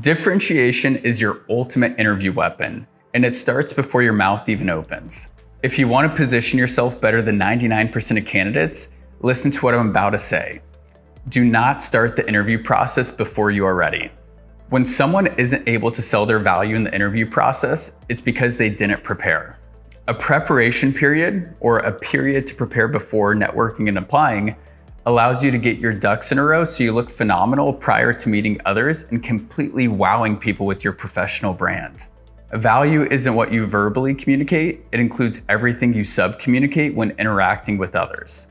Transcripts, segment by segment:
Differentiation is your ultimate interview weapon, and it starts before your mouth even opens. If you want to position yourself better than 99% of candidates, listen to what I'm about to say. Do not start the interview process before you are ready. When someone isn't able to sell their value in the interview process, it's because they didn't prepare. A preparation period, or a period to prepare before networking and applying, allows you to get your ducks in a row so you look phenomenal prior to meeting others and completely wowing people with your professional brand. Value isn't what you verbally communicate, it includes everything you sub-communicate when interacting with others.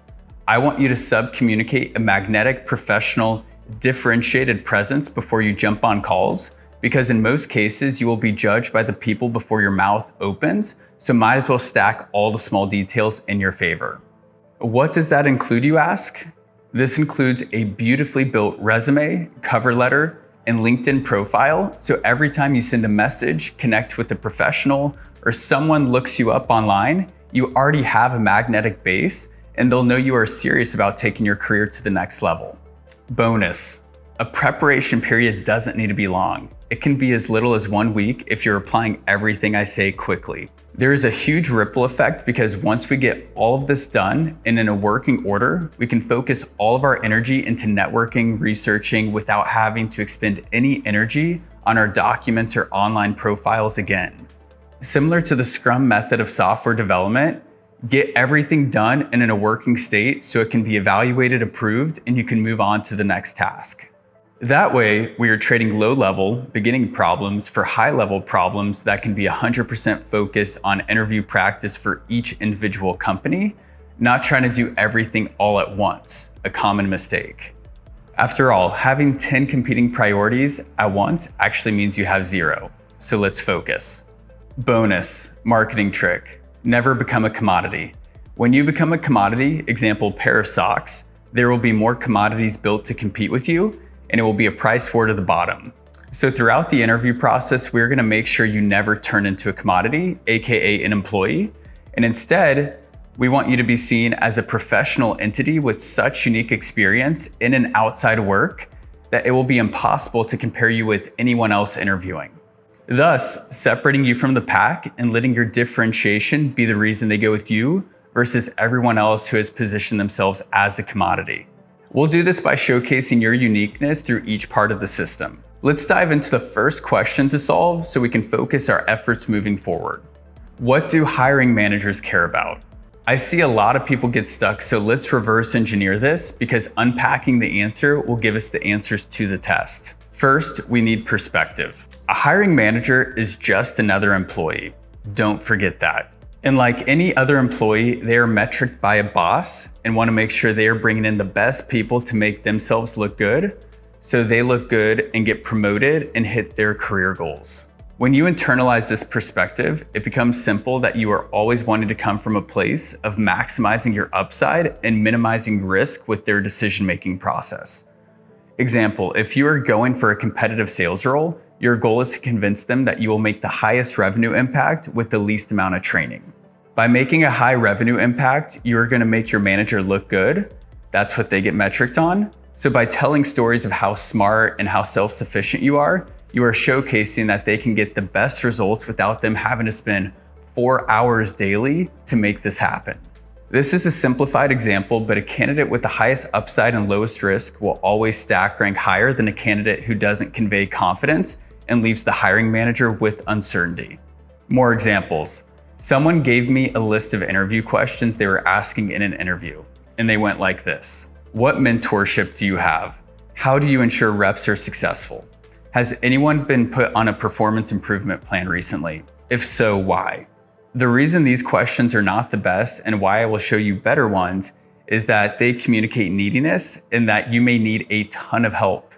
I want you to sub-communicate a magnetic, professional, differentiated presence before you jump on calls, because in most cases you will be judged by the people before your mouth opens, so might as well stack all the small details in your favor. What does that include, you ask? This includes a beautifully built resume, cover letter, and LinkedIn profile, so every time you send a message, connect with a professional, or someone looks you up online, you already have a magnetic base, and they'll know you are serious about taking your career to the next level. Bonus: a preparation period doesn't need to be long. It can be as little as 1 week if you're applying everything I say quickly. There is a huge ripple effect because once we get all of this done and in a working order, we can focus all of our energy into networking, researching without having to expend any energy on our documents or online profiles again. Similar to the Scrum method of software development, get everything done and in a working state so it can be evaluated, approved, and you can move on to the next task. That way, we are trading low-level, beginning problems for high-level problems that can be 100% focused on interview practice for each individual company, not trying to do everything all at once, a common mistake. After all, having 10 competing priorities at once actually means you have 0, so let's focus. Bonus, marketing trick: never become a commodity. When you become a commodity, example pair of socks, there will be more commodities built to compete with you, and it will be a price war to the bottom. So throughout the interview process, we're gonna make sure you never turn into a commodity, AKA an employee, and instead, we want you to be seen as a professional entity with such unique experience in and outside work that it will be impossible to compare you with anyone else interviewing. Thus, separating you from the pack and letting your differentiation be the reason they go with you versus everyone else who has positioned themselves as a commodity. We'll do this by showcasing your uniqueness through each part of the system. Let's dive into the first question to solve so we can focus our efforts moving forward. What do hiring managers care about? I see a lot of people get stuck, so let's reverse engineer this because unpacking the answer will give us the answers to the test. First, we need perspective. A hiring manager is just another employee. Don't forget that. And like any other employee, they are metriced by a boss and want to make sure they are bringing in the best people to make themselves look good, so they look good and get promoted and hit their career goals. When you internalize this perspective, it becomes simple that you are always wanting to come from a place of maximizing your upside and minimizing risk with their decision-making process. Example, if you are going for a competitive sales role, your goal is to convince them that you will make the highest revenue impact with the least amount of training. By making a high revenue impact, you are going to make your manager look good. That's what they get metriced on. So by telling stories of how smart and how self-sufficient you are showcasing that they can get the best results without them having to spend 4 hours daily to make this happen. This is a simplified example, but a candidate with the highest upside and lowest risk will always stack rank higher than a candidate who doesn't convey confidence and leaves the hiring manager with uncertainty. More examples. Someone gave me a list of interview questions they were asking in an interview, and they went like this. What mentorship do you have? How do you ensure reps are successful? Has anyone been put on a performance improvement plan recently? If so, why? The reason these questions are not the best and why I will show you better ones is that they communicate neediness and that you may need a ton of help.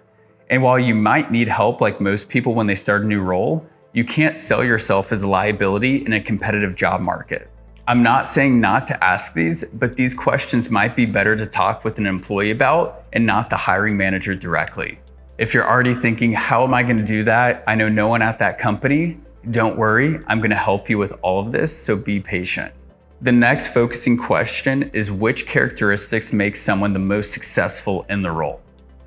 And while you might need help like most people when they start a new role, you can't sell yourself as a liability in a competitive job market. I'm not saying not to ask these, but these questions might be better to talk with an employee about and not the hiring manager directly. If you're already thinking, how am I going to do that? I know no one at that company. Don't worry, I'm going to help you with all of this, so be patient. The next focusing question is which characteristics make someone the most successful in the role?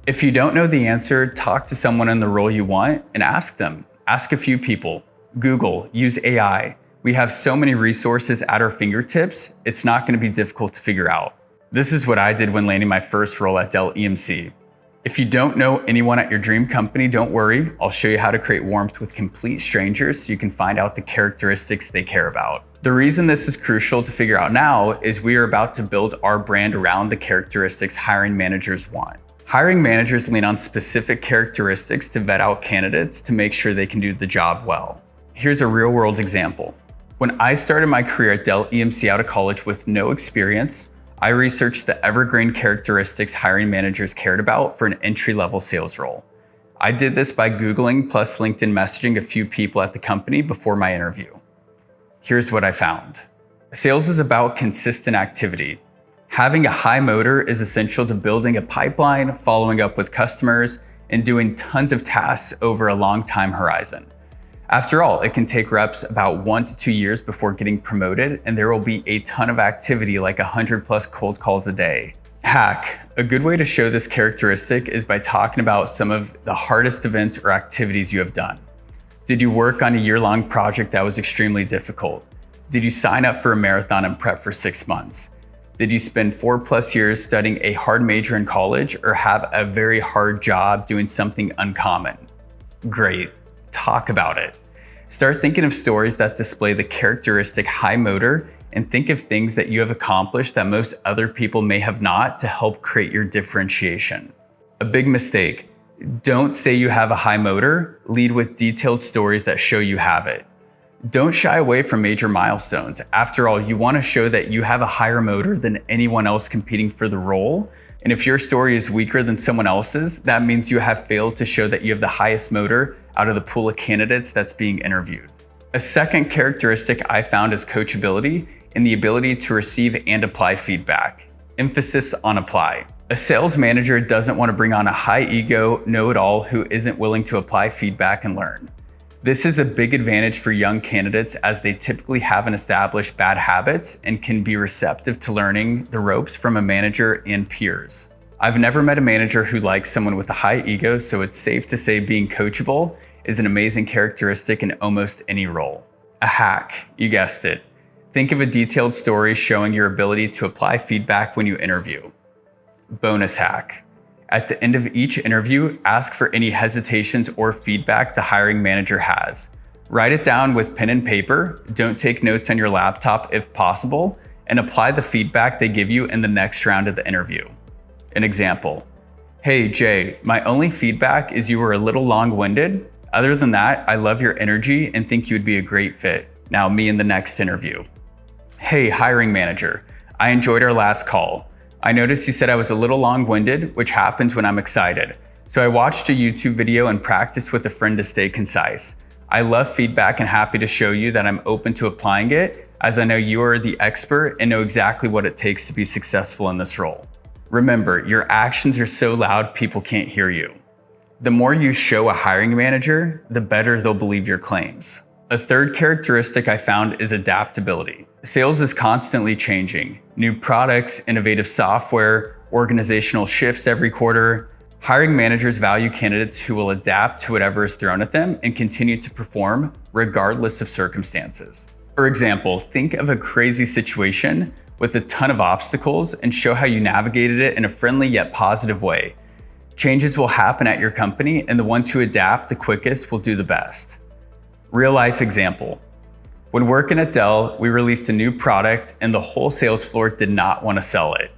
If you don't know the answer, talk to someone in the role you want and ask them. Ask a few people. Google, use AI. We have so many resources at our fingertips, it's not going to be difficult to figure out. This is what I did when landing my first role at Dell EMC. If you don't know anyone at your dream company, don't worry. I'll show you how to create warmth with complete strangers so you can find out the characteristics they care about. The reason this is crucial to figure out now is we are about to build our brand around the characteristics hiring managers want. Hiring managers lean on specific characteristics to vet out candidates to make sure they can do the job well. Here's a real-world example. When I started my career at Dell EMC out of college with no experience, I researched the evergreen characteristics hiring managers cared about for an entry-level sales role. I did this by Googling plus LinkedIn messaging a few people at the company before my interview. Here's what I found. Sales is about consistent activity. Having a high motor is essential to building a pipeline, following up with customers, and doing tons of tasks over a long time horizon. After all, it can take reps about 1 to 2 years before getting promoted, and there will be a ton of activity like 100 plus cold calls a day. Hack. A good way to show this characteristic is by talking about some of the hardest events or activities you have done. Did you work on a year-long project that was extremely difficult? Did you sign up for a marathon and prep for 6 months? Did you spend 4+ years studying a hard major in college or have a very hard job doing something uncommon? Great. Talk about it. Start thinking of stories that display the characteristic high motor and think of things that you have accomplished that most other people may have not to help create your differentiation. A big mistake. Don't say you have a high motor, lead with detailed stories that show you have it. Don't shy away from major milestones. After all, you want to show that you have a higher motor than anyone else competing for the role. And if your story is weaker than someone else's, that means you have failed to show that you have the highest motor out of the pool of candidates that's being interviewed. A second characteristic I found is coachability and the ability to receive and apply feedback. Emphasis on apply. A sales manager doesn't want to bring on a high ego know-it-all who isn't willing to apply feedback and learn. This is a big advantage for young candidates as they typically haven't established bad habits and can be receptive to learning the ropes from a manager and peers. I've never met a manager who likes someone with a high ego, so it's safe to say being coachable is an amazing characteristic in almost any role. A hack, you guessed it. Think of a detailed story showing your ability to apply feedback when you interview. Bonus hack. At the end of each interview, ask for any hesitations or feedback the hiring manager has. Write it down with pen and paper, don't take notes on your laptop if possible, and apply the feedback they give you in the next round of the interview. An example. Hey Jay, my only feedback is you were a little long-winded. Other than that, I love your energy and think you would be a great fit. Now me in the next interview. Hey hiring manager, I enjoyed our last call. I noticed you said I was a little long-winded, which happens when I'm excited. So I watched a YouTube video and practiced with a friend to stay concise. I love feedback and happy to show you that I'm open to applying it, as I know you are the expert and know exactly what it takes to be successful in this role. Remember, your actions are so loud people can't hear you. The more you show a hiring manager, the better they'll believe your claims. A third characteristic I found is adaptability. Sales is constantly changing. New products, innovative software, organizational shifts every quarter. Hiring managers value candidates who will adapt to whatever is thrown at them and continue to perform regardless of circumstances. For example, think of a crazy situation with a ton of obstacles and show how you navigated it in a friendly yet positive way. Changes will happen at your company, and the ones who adapt the quickest will do the best. Real life example. When working at Dell, we released a new product and the whole sales floor did not want to sell it.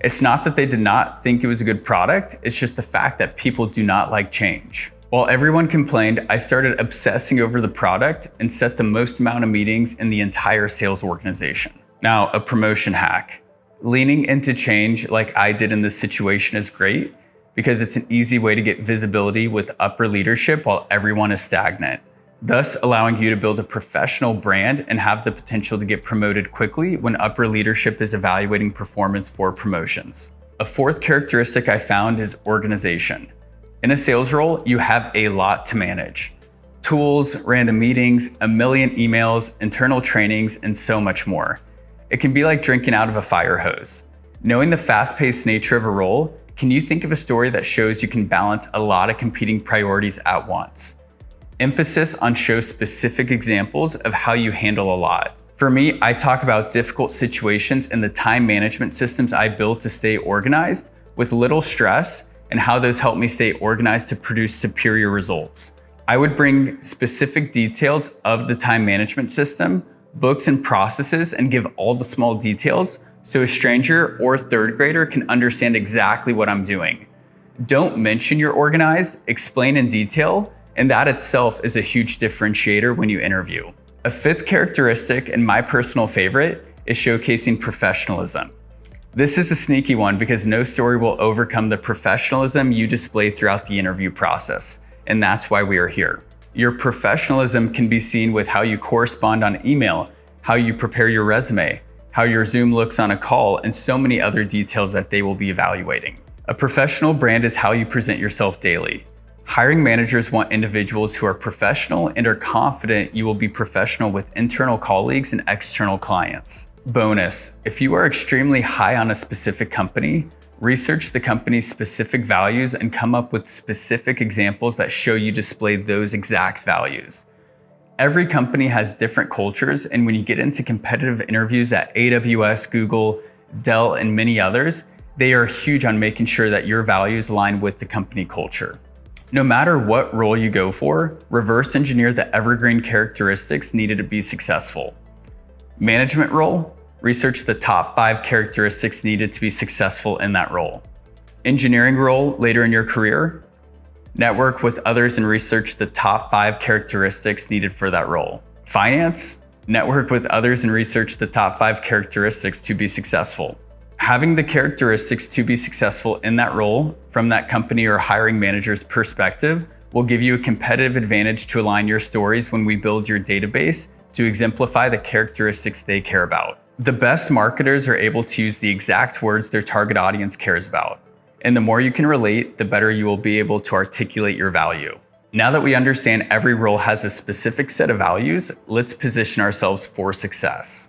It's not that they did not think it was a good product, it's just the fact that people do not like change. While everyone complained, I started obsessing over the product and set the most amount of meetings in the entire sales organization. Now, a promotion hack. Leaning into change like I did in this situation is great because it's an easy way to get visibility with upper leadership while everyone is stagnant, thus allowing you to build a professional brand and have the potential to get promoted quickly when upper leadership is evaluating performance for promotions. A fourth characteristic I found is organization. In a sales role, you have a lot to manage. Tools, random meetings, a million emails, internal trainings, and so much more. It can be like drinking out of a fire hose. Knowing the fast-paced nature of a role, Can you think of a story that shows you can balance a lot of competing priorities at once? Emphasis on show specific examples of how you handle a lot. For me, I talk about difficult situations and the time management systems I built to stay organized with little stress and how those help me stay organized to produce superior results. I would bring specific details of the time management system, books and processes, and give all the small details so a stranger or third grader can understand exactly what I'm doing. Don't mention you're organized, explain in detail, and that itself is a huge differentiator when you interview. A fifth characteristic, and my personal favorite, is showcasing professionalism. This is a sneaky one because no story will overcome the professionalism you display throughout the interview process, and that's why we are here. Your professionalism can be seen with how you correspond on email, how you prepare your resume, how your Zoom looks on a call, and so many other details that they will be evaluating. A professional brand is how you present yourself daily. Hiring managers want individuals who are professional and are confident you will be professional with internal colleagues and external clients. Bonus: if you are extremely high on a specific company, research the company's specific values and come up with specific examples that show you display those exact values. Every company has different cultures, and when you get into competitive interviews at AWS, Google, Dell, and many others, they are huge on making sure that your values align with the company culture. No matter what role you go for, reverse engineer the evergreen characteristics needed to be successful. Management role, research the top 5 characteristics needed to be successful in that role. Engineering role later in your career, network with others and research the top 5 characteristics needed for that role. Finance, network with others and research the top 5 characteristics to be successful. Having the characteristics to be successful in that role from that company or hiring manager's perspective will give you a competitive advantage to align your stories when we build your database to exemplify the characteristics they care about. The best marketers are able to use the exact words their target audience cares about. And the more you can relate, the better you will be able to articulate your value. Now that we understand every role has a specific set of values, let's position ourselves for success.